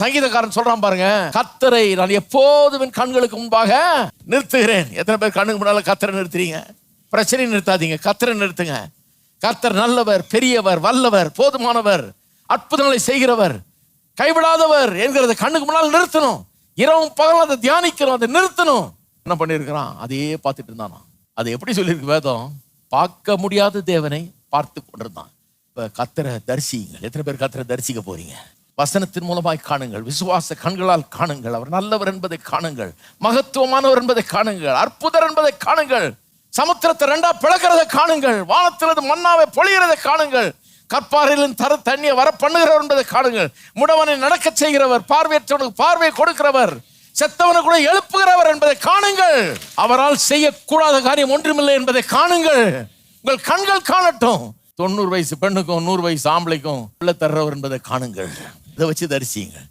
சங்கீதக்காரன் சொல்றான் பாருங்க, கர்த்தரை நான் எப்போதும் என் கண்களுக்கு முன்பாக நிறுத்துகிறேன். எத்தனை பேர் கண்ணுக்கு முன்னால கர்த்தரை நிறுத்துறீங்க? பிரச்சனை நிறுத்தாதீங்க, கர்த்தரை நிறுத்துங்க. கர்த்தர் நல்லவர், பெரியவர், வல்லவர், போதுமானவர், அற்புதங்களை செய்கிறவர், கைவிடாதவர் என்கிறத கண்ணுக்கு முன்னால் நிறுத்தணும். இரவும் பகலும் அதை தியானிக்கணும், அதை நிறுத்தணும். என்ன பண்ணிருக்கிறான்? அதையே பார்த்துட்டு இருந்தானா. அது எப்படி சொல்லியிருக்கு வேதம்? பார்க்க முடியாத தேவனை பார்த்து கொண்டிருந்தான். இப்ப கர்த்தரை தரிசியுங்கள். எத்தனை பேர் கர்த்தரை தரிசிக்க போறீங்க? வசனத்தின் மூலமாய் காணுங்கள், விசுவாச கண்களால் காணுங்கள். அவர் நல்லவர் என்பதை காணுங்கள், மகத்துவமானவர் என்பதை காணுங்கள், அற்புதர் என்பதை காணுங்கள், சமுத்திரத்தை ரெண்டா பிளக்கிறதை காணுங்கள், வானத்திலிருந்து மன்னாவை பொழிகிறதை காணுங்கள், கற்பாறையிலும் தர தண்ணியை வர பண்ணுகிறவர் என்பதை காணுங்கள், முடவனை நடக்க செய்கிறவர், பார்வையற்றவனுக்கு பார்வையை கொடுக்கிறவர், செத்தவனை கூட எழுப்புகிறவர் என்பதை காணுங்கள். அவரால் செய்யக்கூடாத காரியம் ஒன்றுமில்லை என்பதை காணுங்கள். உங்கள் கண்கள் காணட்டும். 90 வயசு பெண்ணுக்கும் 100 வயசு ஆம்பளைக்கும் உள்ள தர்றவர் என்பதை காணுங்கள். இதை வச்சு தரிசியுங்கள்.